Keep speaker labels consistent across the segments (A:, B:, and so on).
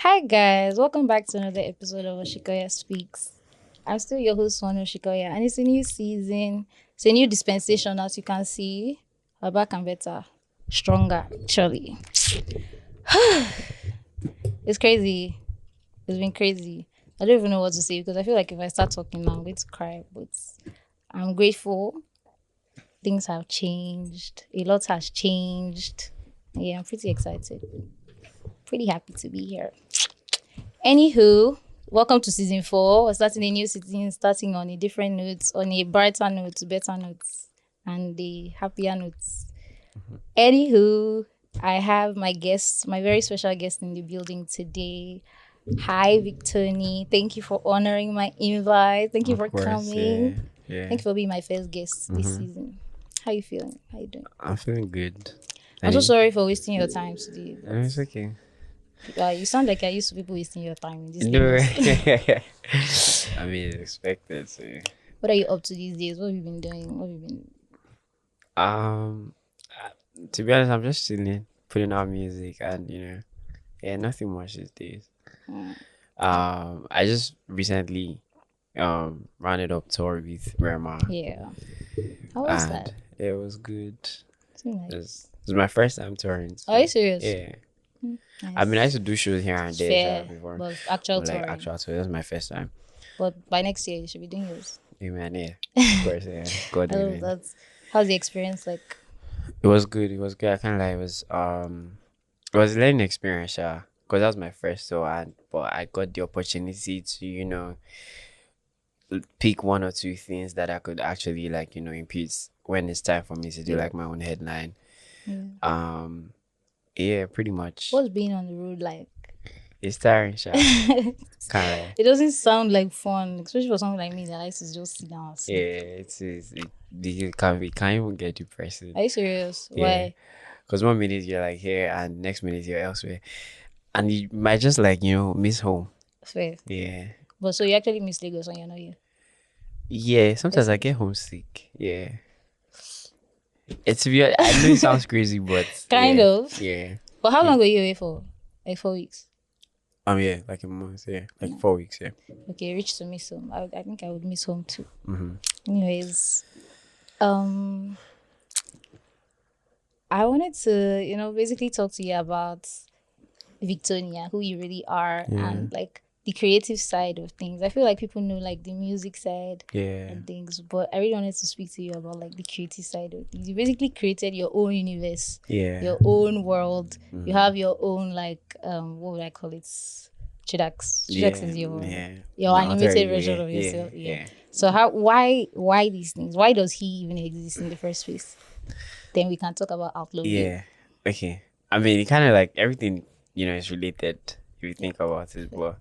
A: Hi guys, welcome back to another episode of Osikoya Speaks. I'm still your host, Wonu Osikoya, and it's a new season. It's a new dispensation, as you can see. We're back and better, stronger, actually. It's crazy. It's been crazy. I don't even know what to say because I feel like if I start talking now, I'm going to cry. But I'm grateful. Things have changed. A lot has changed. Yeah, I'm pretty excited. Pretty happy to be here. Anywho, welcome to season 4. We're starting a new season, starting on a different note, on a brighter note, better notes, and the happier notes. Anywho, I have my guest, my very special guest in the building today. Hi, Victony. Thank you for honoring my invite. Thank you for coming.
B: Yeah.
A: Thank you for being my first guest this season. How you feeling? How you doing?
B: I'm feeling good.
A: I'm so sorry for wasting your time today.
B: No, it's okay.
A: You sound like I used to people wasting your time in this
B: No,
A: days.
B: I mean, it's expected. So,
A: What are you up to these days? What have you been doing? What have you been?
B: um, to be honest, I'm just chilling, putting out music, and nothing much these days.
A: Mm.
B: I just recently rounded up tour with Rema,
A: Yeah. How was
B: and
A: that?
B: it was good.
A: So nice.
B: It was my first time touring. So,
A: Are you serious?
B: Yeah.
A: Nice.
B: I mean, I used to do shows here and there
A: Fair,
B: before,
A: but actual
B: but like
A: touring.
B: actual tour. That's my first time.
A: But by next year, you should be doing yours.
B: Amen. Yeah, of course. Yeah, God
A: I love
B: willing.
A: that. How's the experience like?
B: It was good. It was good. I kind of like it was a learning experience, yeah. Because that was my first tour, but I got the opportunity to pick one or two things that I could actually impede when it's time for me to do like my own headline.
A: Yeah.
B: Yeah, pretty much.
A: What's being on the road like?
B: It's tiring, sha. Kind of.
A: It doesn't sound like fun, especially for someone like me that likes to just sit down and sleep.
B: Yeah, it can even get depressing.
A: Are you serious?
B: Yeah.
A: Why?
B: Because one minute you're like here and next minute you're elsewhere, and you might just miss home.
A: Fair.
B: Yeah.
A: But so you actually miss Lagos when you're not here?
B: Yeah, sometimes I get homesick. Yeah. It's weird. I know it sounds crazy, but
A: Kind
B: yeah,
A: of.
B: Yeah.
A: But how long were you away for? Like 4 weeks.
B: Yeah, like a month, yeah. Like 4 weeks, yeah.
A: Okay, reach to miss home. I think I would miss home too.
B: Mm-hmm.
A: Anyways, I wanted to, basically talk to you about Victonia, who you really are,
B: Yeah.
A: and like the creative side of things. I feel like people know like the music side
B: Yeah.
A: and things, but I really wanted to speak to you about like the creative side of things. You basically created your own universe,
B: Yeah.
A: your own world. You have your own like what would I call it? Chidax. Chidax is your
B: No,
A: animated
B: yeah,
A: version of
B: yeah,
A: yourself. Yeah.
B: yeah.
A: So why these things? Why does he even exist in the first place? Then we can talk about outlook.
B: Yeah. Okay. I mean, it kind of like everything, is related if you think about it. But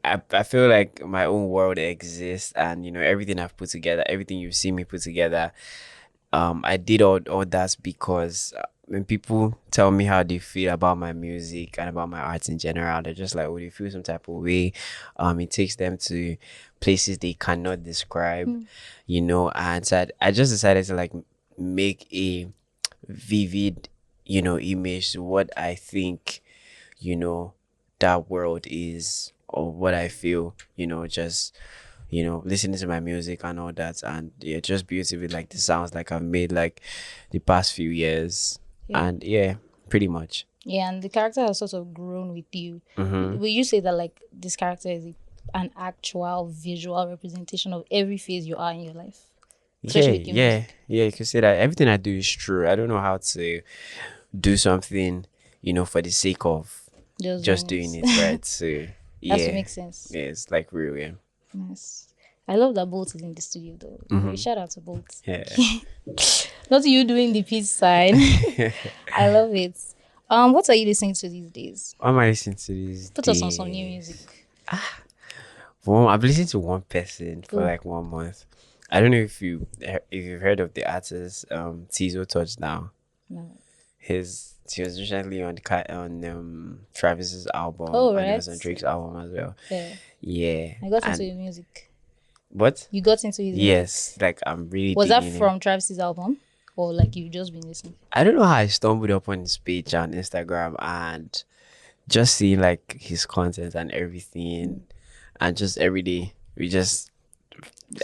B: I feel like my own world exists, and everything I've put together, everything you've seen me put together, I did all that because when people tell me how they feel about my music and about my arts in general, they're just like, oh, they feel some type of way. It takes them to places they cannot describe, and so I just decided to like make a vivid, image to what I think, that world is, or what I feel, just listening to my music and all that, and yeah, just beautiful like the sounds like I've made like the past few years.
A: Yeah.
B: And yeah, pretty much.
A: Yeah, and the character has sort of grown with you. Will you say that like this character is an actual visual representation of every phase you are in your life? Especially with your music.
B: You can say that everything I do is true. I don't know how to do something, for the sake of just doing it, right? So yeah,
A: That makes sense.
B: yeah, it's like real, yeah.
A: Nice. I love that Bolt is in the studio though. Shout out to Bolt.
B: Yeah.
A: Not you doing the peace sign. I love it. What are you listening to these days?
B: What am I listening to these
A: Put us on some new music.
B: Well, I've listened to one person for
A: Who?
B: like 1 month. I don't know if you've heard of the artist Tizo Touchdown.
A: No.
B: He was recently on Travis's album.
A: Oh,
B: And he
A: right.
B: was on Drake's album as well.
A: Yeah.
B: Yeah.
A: I got into
B: And
A: his music.
B: what?
A: You got into his music?
B: Yes, like I'm really.
A: Was that
B: digging it.
A: from Travis's album? Or like you've just been listening?
B: I don't know how I stumbled upon his page on Instagram, and just seeing like his content and everything, and just every day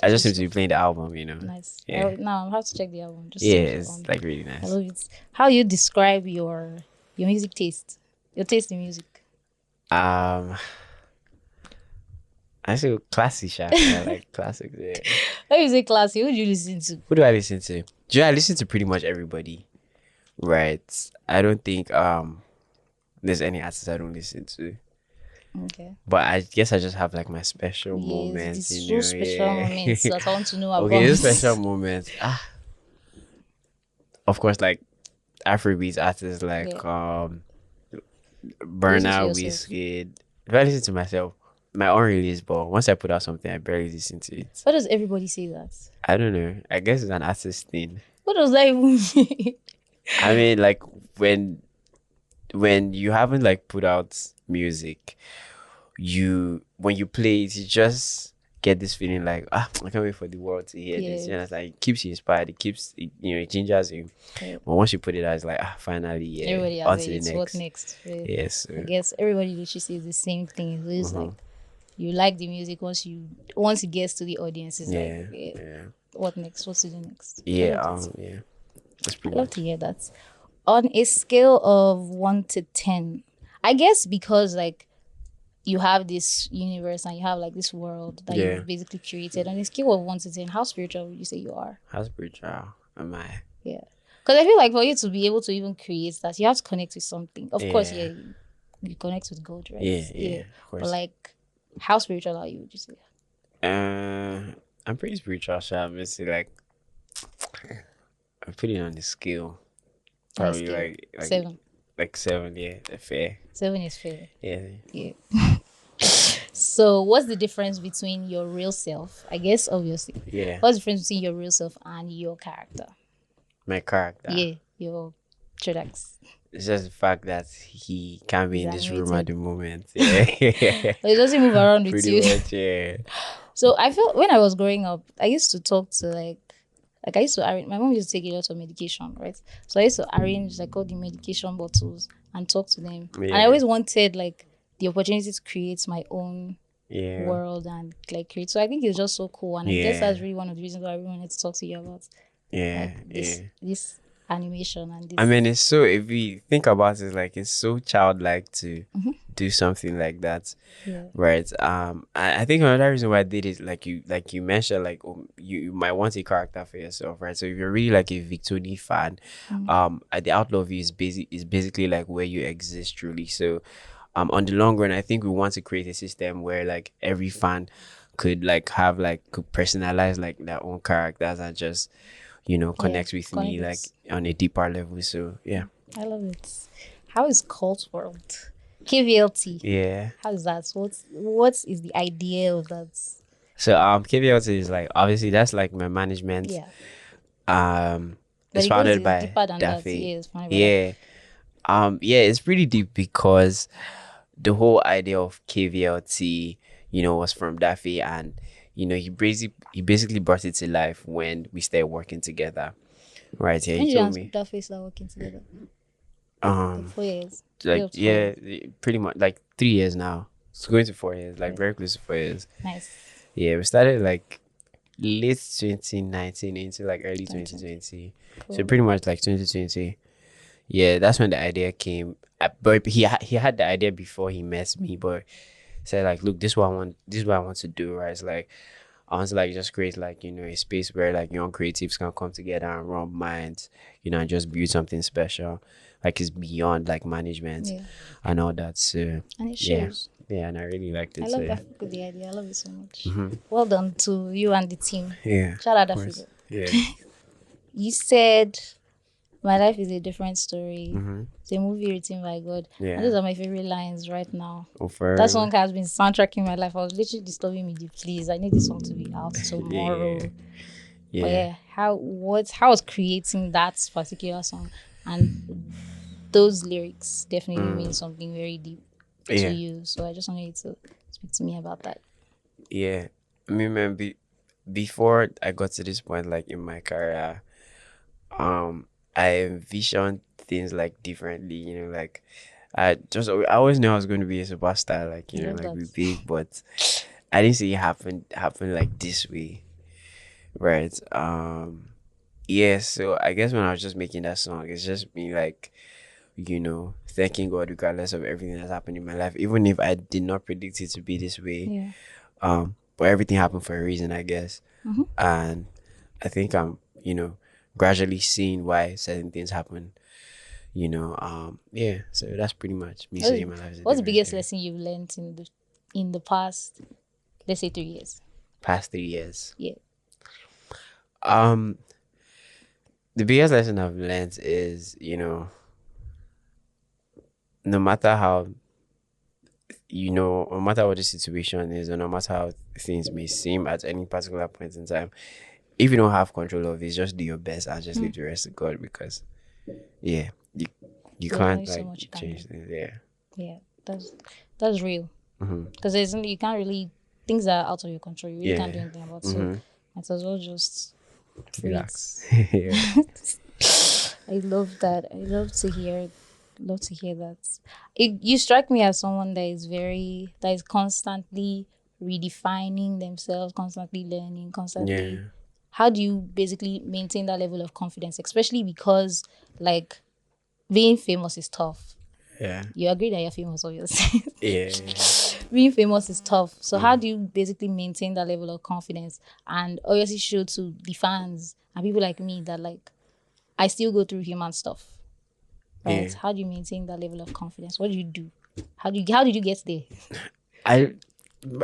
B: I just seem to be playing the album,
A: Nice.
B: Yeah,
A: Now I have to check the album. Just
B: yeah,
A: seems so
B: it's
A: fun.
B: like really
A: I
B: nice.
A: love it. How you describe your music taste? Your taste in music.
B: Um, I say classic, sha. I like classics. Yeah.
A: When you say classy, who do you listen to?
B: Who do I listen to? I listen to pretty much everybody. Right. I don't think there's any artist I don't listen to.
A: Okay.
B: But I guess I just have like my special
A: Yes,
B: moments,
A: these so special
B: yeah.
A: moments that I want to know
B: Okay,
A: about.
B: this special moments. Of course, like Afrobeats artists
A: Yeah.
B: like
A: You listen to
B: Burna,
A: yourself.
B: Wizkid. If I listen to myself, my own release, but once I put out something, I barely listen to it.
A: Why does everybody say that?
B: I don't know. I guess it's an artist thing.
A: What does that even mean?
B: I mean, like when you haven't like put out music, when you play it, you just get this feeling like I can't wait for the world to hear this.
A: Yes.
B: It's like it keeps you inspired. It gingers you.
A: Yeah.
B: But once you put it out, it's like finally, yeah,
A: Everybody
B: on
A: has
B: to the
A: it. What
B: next.
A: next? Yeah.
B: Yes.
A: I guess everybody literally says the same thing. It's
B: Mhm.
A: like you like the music once it gets to the audience. It's
B: Yeah.
A: like
B: Yeah.
A: what next? What's to do next? I
B: Yeah.
A: love it.
B: Yeah. That's
A: I
B: pretty
A: love
B: much.
A: to hear that. On a scale of 1 to 10, I guess because like you have this universe and you have like this world that
B: Yeah.
A: you've basically created. On a scale of 1 to 10, how spiritual would you say you are?
B: How spiritual am I?
A: Yeah. Because I feel like for you to be able to even create that, you have to connect with something. Of course,
B: Yeah.
A: you connect with God, right?
B: Yeah. Yeah. Of
A: But
B: course.
A: like, how spiritual are you, would you say?
B: I'm pretty spiritual, so I'm just like I'm putting on the scale.
A: On a
B: Probably
A: scale.
B: like
A: 7.
B: like 7, yeah, fair.
A: 7 is fair.
B: Yeah.
A: Yeah. So, what's the difference between your real self? I guess, obviously.
B: Yeah.
A: What's the difference between your real self and your character?
B: My character.
A: Yeah, your Tridax.
B: It's just the fact that he can't be
A: He's
B: in this room at
A: animated.
B: the moment. Yeah.
A: But it doesn't move around with
B: Pretty
A: you.
B: much, yeah.
A: So I felt when I was growing up, I used to talk to I used to arrange. My mom used to take a lot of medication, right? So I used to arrange like all the medication bottles and talk to them. And I
B: Yeah.
A: always wanted like the opportunity to create my own
B: Yeah.
A: world and like create. So I think it's just so cool, and I guess
B: Yeah.
A: that's really one of the reasons why I really wanted to talk to you about
B: Yeah.
A: like this animation and this.
B: I mean, it's so, if we think about it, like it's so childlike to
A: Mhm.
B: do something like that.
A: Yeah.
B: Right. I think another reason why I did it, like you mentioned, like you might want a character for yourself, right? So if you're really like a Victony fan, at the outlaw view is basically like where you exist truly. So on the long run, I think we want to create a system where like every fan could personalize like their own characters and just connect with me like
A: connect.
B: on a deeper level. So yeah.
A: I love it. How is Cult World? KVLT.
B: Yeah.
A: How is that? What is the idea of that?
B: So KVLT is like, obviously that's like my management.
A: Yeah. But
B: It's
A: it goes
B: founded by
A: deeper than that.
B: Daffy.
A: Yeah, it's funny. Yeah.
B: Yeah, it's pretty deep because the whole idea of KVLT, was from Daffy, and he basically brought it to life when we started working together. Right. Yeah,
A: When
B: he
A: did you
B: told
A: and
B: me.
A: that face are working together?
B: Um
A: Like 4 years.
B: like
A: 3 or 4
B: yeah, pretty much like 3 years now. It's going to 4 years, like
A: Yeah.
B: very close to 4 years.
A: Nice.
B: Yeah, we started like late 2019 into like early
A: 20.
B: 2020. So
A: Cool.
B: pretty much like 2020. Yeah, that's when the idea came. But he had the idea before he met me, but said like, look, this is what I want. This is what I want to do. Right? It's like I want to like just create like a space where like young creatives can come together and rub minds, and just build something special. Like it's beyond like management
A: Yeah.
B: and all that. So
A: And it
B: yeah,
A: shows.
B: yeah, and I really liked it.
A: I
B: So
A: love
B: yeah.
A: that the idea. I love it so much.
B: Mhm.
A: Well done to you and the team.
B: Yeah.
A: Shout out
B: of
A: that
B: course.
A: figure.
B: Yeah.
A: You said my life is a different story.
B: Mm-hmm.
A: It's a movie written by God.
B: Yeah.
A: And those are my favorite lines right now.
B: Oh, for
A: That song has been soundtracking my life. I was literally disturbing me deep. Please, I need this song to be out tomorrow.
B: Yeah.
A: But yeah, how was creating that particular song, and those lyrics definitely mean something very deep to
B: Yeah.
A: you. So I just wanted you to speak to me about that.
B: Yeah. I mean, man, before I got to this point, like in my career, I envisioned things like differently. Like I always knew I was going to be a superstar, like
A: I love
B: like
A: that.
B: be big, but I didn't see it happen like this way, right? Yeah. So I guess when I was just making that song, it's just me like, thanking God regardless of everything that's happened in my life, even if I did not predict it to be this way.
A: Yeah.
B: But everything happened for a reason, I guess,
A: Mm-hmm.
B: and I think I'm, gradually seeing why certain things happen. Yeah. So that's pretty much me saying my life is a
A: What's the
B: different
A: biggest
B: story.
A: lesson you've learned in the past, let's say 3 years?
B: Past 3 years.
A: Yeah.
B: Um, the biggest lesson I've learned is, no matter how, no matter what the situation is, or no matter how things may seem at any particular point in time, if you don't have control of it, just do your best and just leave the rest to God, because, yeah, you
A: There's only
B: can't
A: so
B: like
A: much you can
B: change
A: do.
B: things. Yeah.
A: Yeah. That's real.
B: Mm-hmm.
A: Because you can't really, things that are out of your control. You really can't do
B: Yeah.
A: anything about. So
B: Mm-hmm.
A: might as well just free
B: Relax.
A: it.
B: Yeah.
A: I love that. I love to hear that. You strike me as someone that is constantly redefining themselves, constantly learning, constantly.
B: Yeah.
A: How do you basically maintain that level of confidence, especially because like being famous is tough.
B: Yeah.
A: You agree that you're famous, obviously.
B: Yeah.
A: Being famous is tough. So how do you basically maintain that level of confidence and obviously show to the fans and people like me that like I still go through human stuff, right?
B: Yeah.
A: How do you maintain that level of confidence? What do you do? How did you get there?
B: I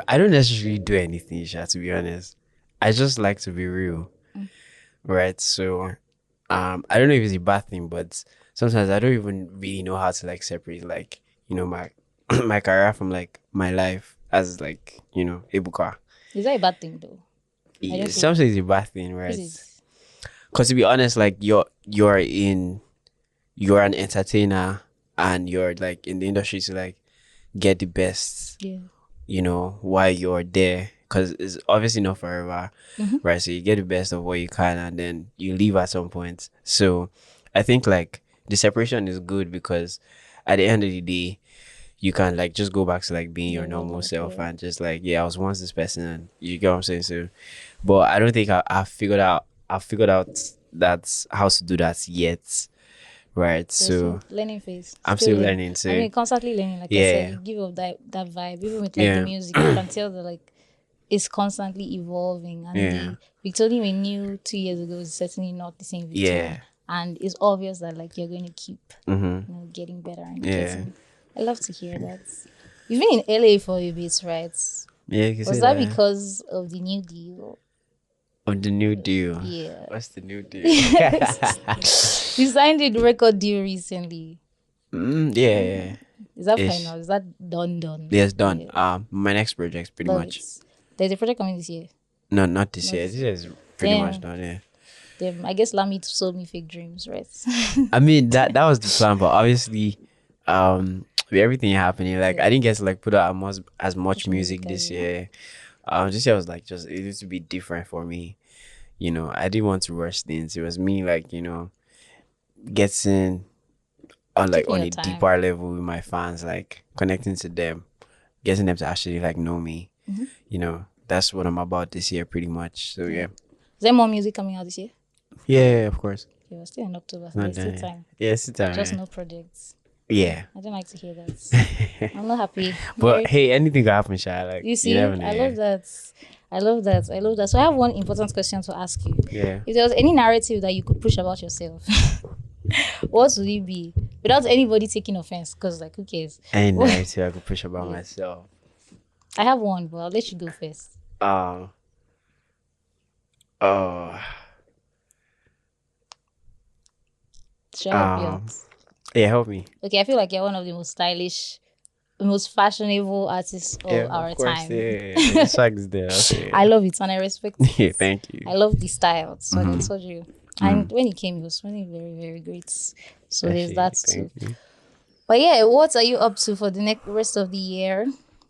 B: I don't necessarily do anything, Sha, to be honest. I just like to be real. Right. So I don't know if it's a bad thing, but sometimes I don't even really know how to like separate like, my my career from like my life as like, Ebuka.
A: Is that a bad thing though? I
B: Yeah,
A: don't think
B: sometimes it's a bad thing,
A: this
B: right?
A: is
B: Because to be honest, like you're an entertainer, and you're like in the industry to like get the best,
A: yeah.
B: while you're there, because it's obviously not forever,
A: Mhm.
B: right? So you get the best of what you can, and then you leave at some point. So I think like the separation is good, because at the end of the day, you can like just go back to like being your
A: Yeah, real
B: normal
A: life,
B: self,
A: yeah.
B: and just like, yeah, I was once this person, and you get what I'm saying. So, but I don't think I figured out that's how to do that yet, right?
A: So still
B: So
A: learning phase.
B: I'm
A: Still
B: still
A: learning.
B: learning.
A: I
B: So
A: mean constantly learning, like I said,
B: yeah,
A: you give up that vibe. Even with like the
B: yeah,
A: music, you can tell that like it's constantly evolving and
B: yeah,
A: the Victony we knew 2 years ago is certainly not the same Victony.
B: yeah.
A: And it's obvious that like you're going to keep
B: Mm-hmm.
A: getting better and
B: Yeah,
A: getting. I love to hear that. You've been in LA for a bit, right?
B: yeah. You can
A: Was
B: say
A: that
B: that.
A: because of the new deal?
B: Of the new deal.
A: Yeah.
B: What's the new deal?
A: You signed a record deal recently.
B: Yeah, yeah.
A: Is that
B: Ish.
A: final? Is that done?
B: Yes, done.
A: Yeah.
B: My next project's pretty
A: Love
B: much.
A: it. There's a project coming this year.
B: No, not this
A: Not
B: year.
A: this
B: This
A: year.
B: year is pretty much
A: Damn.
B: done. Yeah.
A: Damn. I guess Lamy sold me fake dreams, right?
B: I mean that was the plan, but obviously, with everything happening, like
A: Yeah.
B: I didn't get to like put out as much
A: Much music
B: music
A: as
B: this
A: you.
B: year. This year was like just it used to be different for me. I didn't want to rush things. It was me like getting on like
A: Taking
B: on
A: your
B: a
A: time.
B: deeper level with my fans, like connecting to them, getting them to actually like know me. That's what I'm about this year, pretty much. So yeah,
A: Is there more music coming out this year?
B: yeah, of course.
A: Yeah, we're still in October.
B: It's not
A: There's still
B: done yet.
A: time.
B: Yeah, it's the time.
A: Just
B: Yeah.
A: no projects.
B: Yeah.
A: I don't like to hear that. I'm not happy.
B: But
A: Very.
B: hey, anything can happen, Sha. Like
A: You
B: you
A: see,
B: never know.
A: I
B: Yeah.
A: love that. I love that. I love that. So I have one important question to ask you.
B: Yeah.
A: If there was any narrative that you could push about yourself, what would it be? Without anybody taking offense, because like who cares?
B: Any narrative I could push about
A: Yeah.
B: myself.
A: I have one, but I'll let you go first.
B: Um. Oh.
A: Should I help you out?
B: Yeah, help me.
A: Okay, I feel like you're one of the most stylish, the most fashionable artists of
B: Yeah,
A: our
B: of course.
A: time.
B: Yeah, the swag is there. Okay.
A: I love it and I respect it.
B: Yeah, thank you.
A: I love the style. So I told you. And
B: Mm.
A: when he came, he was smelling very, very great. So there's
B: Actually,
A: that too.
B: thank you.
A: But yeah, what are you up to for the next rest of the year?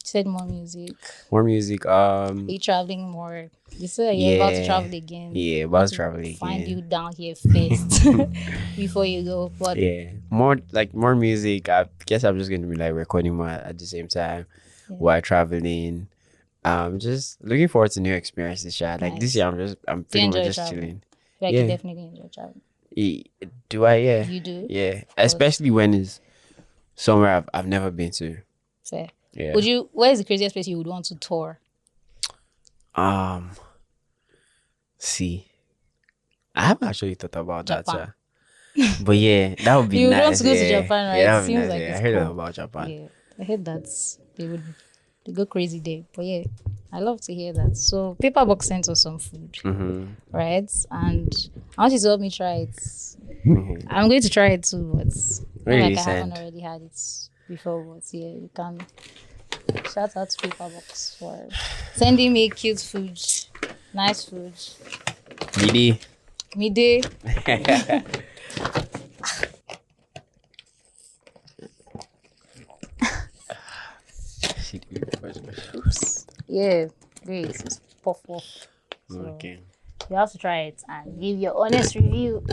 A: Said more music.
B: More music.
A: Are you traveling more? You said you're about to
B: Yeah.
A: travel again.
B: Yeah,
A: Want
B: about
A: to
B: traveling
A: find you
B: again.
A: down here first before you go. But
B: Yeah. More music. I guess I'm just gonna be like recording more at the same time
A: yeah,
B: while traveling. Just looking forward to new experiences, Sha. Like this
A: nice.
B: year I'm
A: Do you
B: pretty much
A: enjoy
B: just
A: travel?
B: chilling.
A: I feel like you
B: Yeah.
A: definitely enjoy travel.
B: E- Do I? Yeah.
A: You do?
B: Yeah.
A: But
B: Especially when it's somewhere I've never been to.
A: fair.
B: Yeah.
A: Would you? Where is the craziest place you would want to tour?
B: Um. See, I haven't actually thought about that,
A: Japan.
B: Sha. But yeah, that would be
A: You would want
B: nice.
A: to go to
B: Yeah.
A: Japan,
B: Yeah,
A: right?
B: that would be
A: Seems
B: nice.
A: like
B: Yeah. I
A: it's
B: heard a lot
A: cool.
B: about Japan.
A: Yeah, I heard that they go crazy there. But yeah, I love to hear that. So Paperbox sent us some food,
B: Mm-hmm.
A: right? And I want you to help me try it.
B: Mm-hmm.
A: I'm going to try it too, but
B: What
A: not
B: did
A: like
B: you
A: I haven't
B: send?
A: already had it before. But yeah, you can shout out to Paperbox for sending me cute food, nice food.
B: Didi.
A: Midday. Oops. Yeah, great. It's puff puff. So
B: Okay.
A: you have to try it and give your honest review.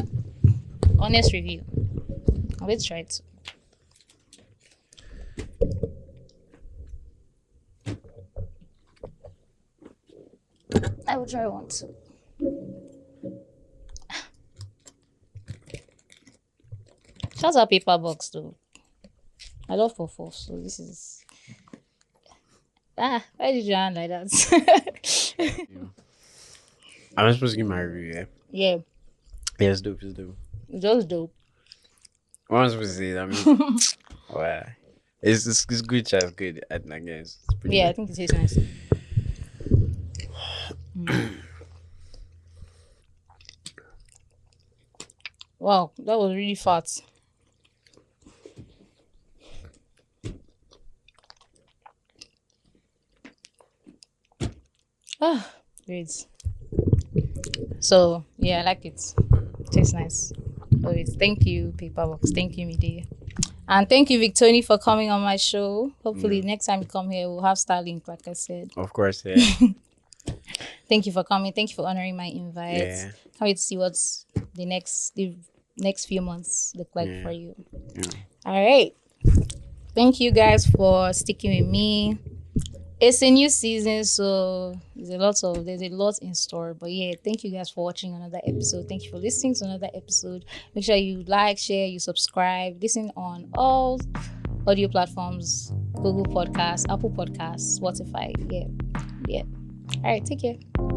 A: Honest review. Let's try it. I will try one too. Shout out paper box though. I love puff puff, so this is why did you hand like that?
B: I'm supposed to give my review, yeah?
A: Yeah,
B: Yeah, it's dope, it's dope.
A: just dope.
B: What am I supposed to say? I mean, wow. It's good, Sha. It's good. I guess it's pretty
A: Yeah, I
B: good.
A: think it tastes nice. Wow, that was really fat. Ah, great. So yeah, I like it. Tastes nice. Always. Thank you, Paperbox. Thank you, Midi. And thank you, Victony, for coming on my show. Hopefully, next time you come here, we'll have Starlink, like I said.
B: Of course, yeah.
A: Thank you for coming. Thank you for honoring my invite.
B: Yeah.
A: Can't wait to see what's the next few months look like
B: Yeah.
A: for you.
B: Yeah.
A: All right. Thank you guys for sticking with me. It's a new season, so there's a lot in store. But yeah, thank you guys for watching another episode. Thank you for listening to another episode. Make sure you like, share, you subscribe. Listen on all audio platforms: Google Podcasts, Apple Podcasts, Spotify. Yeah. All right. Take care.